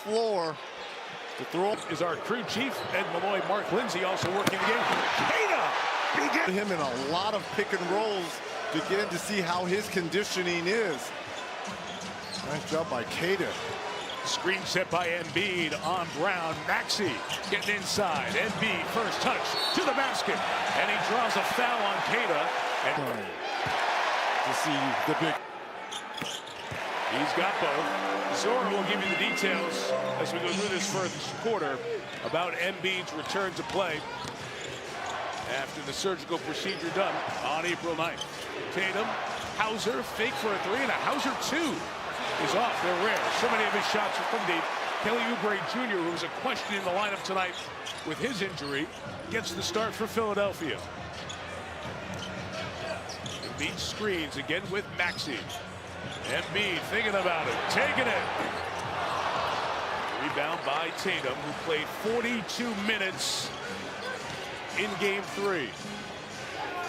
floor to throw. Is our crew chief, Ed Malloy. Mark Lindsay also working the game. Kata Him in a lot of pick and rolls to get in to see how his conditioning is. Nice job by Kata. Screen set by Embiid on Brown. Maxey getting inside. Embiid first touch to the basket, and he draws a foul on Kata. And to see the big. He's got both. Zora will give you the details as we go through this first quarter about Embiid's return to play after the surgical procedure done on April 9th. Tatum, Hauser, fake for a three, and a Hauser two is off. They're rare. So many of his shots are from deep. Kelly Oubre Jr., who was a question in the lineup tonight with his injury, gets the start for Philadelphia. Embiid screens again with Maxey. Embiid thinking about it, taking it. Rebound by Tatum, who played 42 minutes in game 3.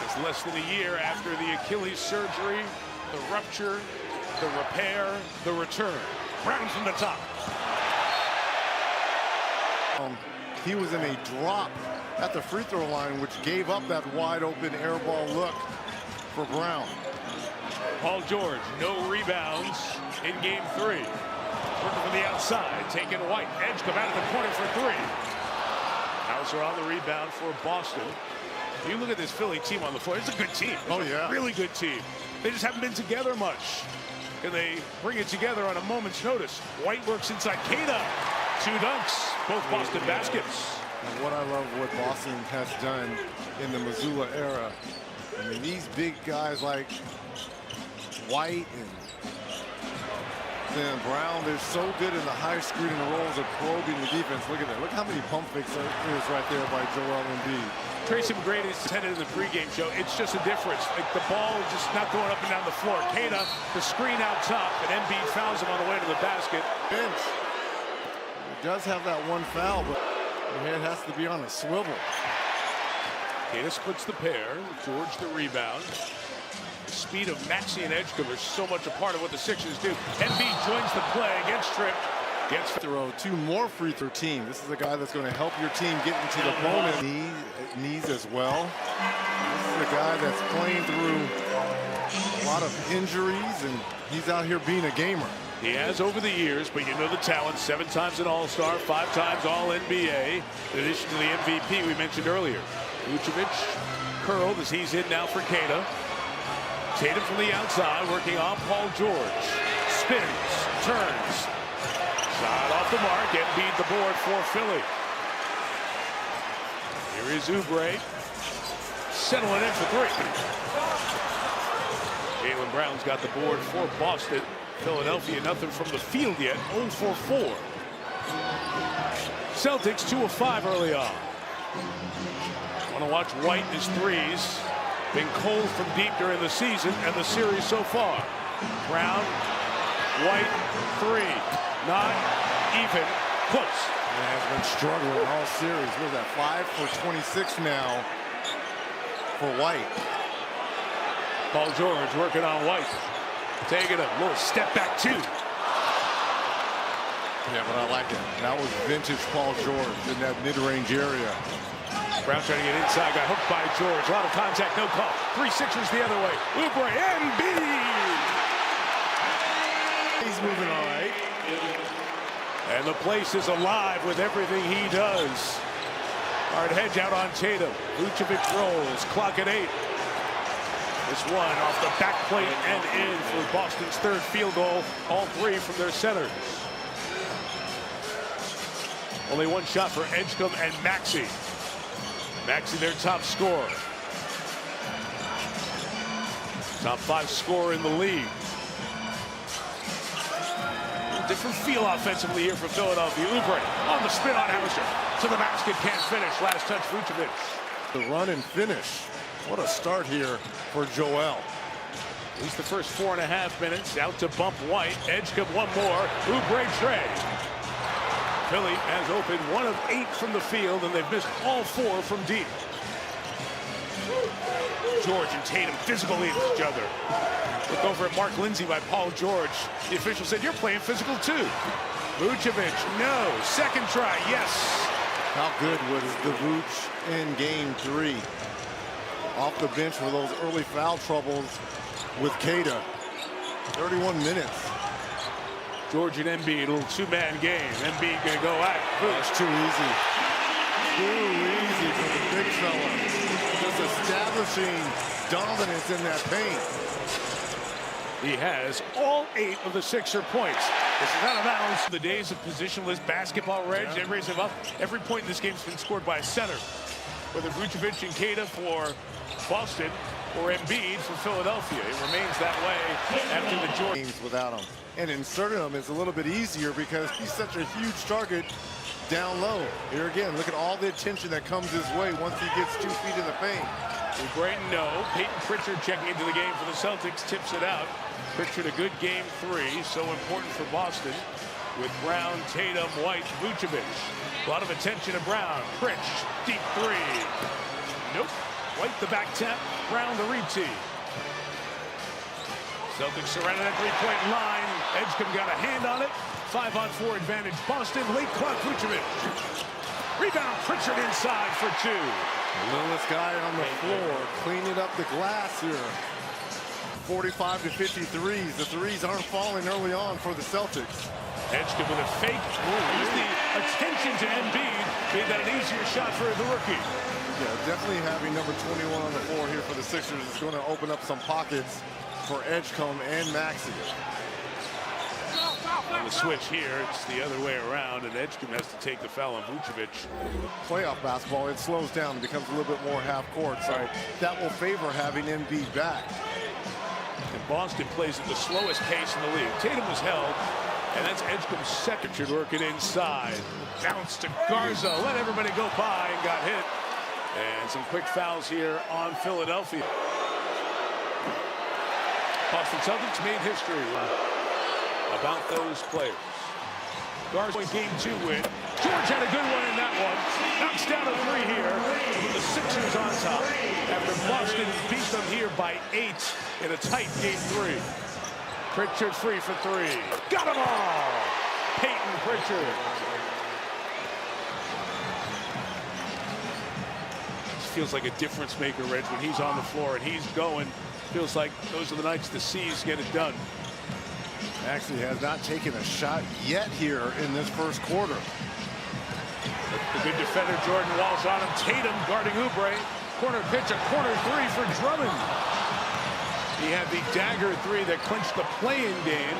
It's less than a year after the Achilles surgery, the rupture, the repair, the return. Brown from the top. He was in a drop at the free throw line, which gave up that wide open air ball look for Brown. Paul George, no rebounds in game 3. Working from the outside, taking White. Edge come out of the corner for 3. Hauser on the rebound for Boston. You look at this Philly team on the floor. It's a good team. Oh, yeah. Really good team. They just haven't been together much. And they bring it together on a moment's notice. White works inside Kata. 2 dunks, both Boston baskets. And what I love what Boston has done in the Missoula era. I mean, these big guys like White and then Brown, they're so good in the high screening rolls of probing the defense. Look at that. Look how many pump fakes there is right there by Joel Embiid. Tracy McGrady is attended in the pregame show. It's just a difference. Like the ball is just not going up and down the floor. Kata, the screen out top, and Embiid fouls him on the way to the basket. Bench. He does have that one foul, but the head has to be on a swivel. Kata splits the pair. George the rebound. The speed of Maxey and Edgecombe is so much a part of what the Sixers do. Embiid joins the play, gets stripped. Gets throw 2 more free throw team. This is a guy that's going to help your team get into the bonus. Knees as well. This is a guy that's playing through a lot of injuries, and he's out here being a gamer. He has over the years, but you know the talent. 7 times an All-Star, 5 times All-NBA. In addition to the MVP we mentioned earlier. Vucevic curled as he's in now for Kata. Tatum from the outside, working on Paul George. Spins, turns. Shot off the mark, Embiid the board for Philly. Here is Oubre. Settling in for 3. Jaylen Brown's got the board for Boston. Philadelphia, nothing from the field yet, 0 for 4. Celtics 2 of 5 early on. Want to watch White in his threes. Been cold from deep during the season and the series so far. Brown, White, 3. Not even close. He has been struggling all series. What is that, 5 for 26 now for White. Paul George working on White. Taking a little step back 2. Yeah, but I like it. That was vintage Paul George in that mid-range area. Brown trying to get inside, got hooked by George. A lot of contact, no call. 3 Sixers the other way. Oubre, Embiid! He's moving all right. And the place is alive with everything he does. Hard hedge out on Tatum. Vucevic rolls, clock at 8. This one off the back plate and in for Boston's 3rd field goal. All 3 from their centers. Only 1 shot for Edgecombe and Maxey. Maxey their top scorer. Top 5 scorer in the league. Different feel offensively here for Philadelphia. Oubre on the spin on Hauser. To the basket, can't finish. Last touch, Vucevic. The run and finish. What a start here for Joel. At least the first 4.5 minutes. Out to bump White. Edgecombe 1 more. Oubre Trey. Philly has opened 1 of 8 from the field, and they've missed all 4 from deep. George and Tatum physically at each other. Look over at Mark Lindsay by Paul George. The official said, "You're playing physical too." Vucevic, no. Second try, yes. How good was the Vooch in game 3? Off the bench for those early foul troubles with Queta. 31 minutes. George and Embiid, a little two-man game. Embiid gonna go at Vooch. It's too easy. Too easy for the big fella. Just establishing dominance in that paint. He has all 8 of the Sixer points. This is out of bounds. The days of positionless basketball, Reg. Every point in this game has been scored by a center. Whether Vucevic and Queta for Boston or Embiid for Philadelphia. It remains that way after the Jordan. Games without him. And inserting him is a little bit easier because he's such a huge target down low. Here again, look at all the attention that comes his way once he gets 2 feet in the paint. Brayton, no. Peyton Pritchard checking into the game for the Celtics, tips it out. Pritchard a good game 3, so important for Boston with Brown, Tatum, White, Vucevic. A lot of attention to Brown. Pritch, deep 3. Nope. White the back tap, Brown the re-tee. Celtics surrounded that 3-point line. Edgecombe got a hand on it. 5-on-4 advantage Boston. Late clock Vucevic. Rebound Pritchard inside for 2. The littlest guy on the floor cleaning up the glass here. 45 to 53s. The threes aren't falling early on for the Celtics. Edgecombe with a fake. Use the attention to Embiid. Made that an easier shot for the rookie. Yeah, definitely having number 21 on the floor here for the Sixers is going to open up some pockets for Edgecombe and Maxey. On the switch here, it's the other way around, and Edgecombe has to take the foul on Vucevic. Playoff basketball, it slows down and becomes a little bit more half court, so that will favor having Embiid back. And Boston plays at the slowest pace in the league. Tatum was held, and that's Edgecombe's second. Should work it inside. Bounce to Garza, let everybody go by and got hit. And some quick fouls here on Philadelphia. Boston Celtics made history about those players. Garza game 2 win. George had a good one in that one. Knocks down a 3 here with the Sixers on top after Boston beat them here by 8 in a tight game 3. Pritchard free for 3. Got them all! Peyton Pritchard. Feels like a difference maker, Reg, when he's on the floor and he's going. Feels like those are the nights the C's get it done. Actually has not taken a shot yet here in this first quarter. The good defender Jordan Walsh on him. Tatum guarding Oubre. Corner pitch, a corner 3 for Drummond. He had the dagger 3 that clinched the play-in game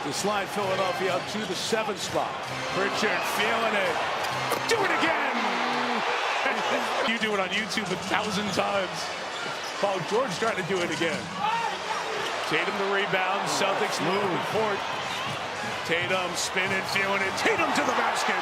to slide Philadelphia up to the 7th spot. Pritchard feeling it. Do it again! You do it on YouTube 1,000 times. Paul George trying to do it again. Tatum the rebound. Celtics move the court. Tatum spinning, feeling it. Tatum to the basket.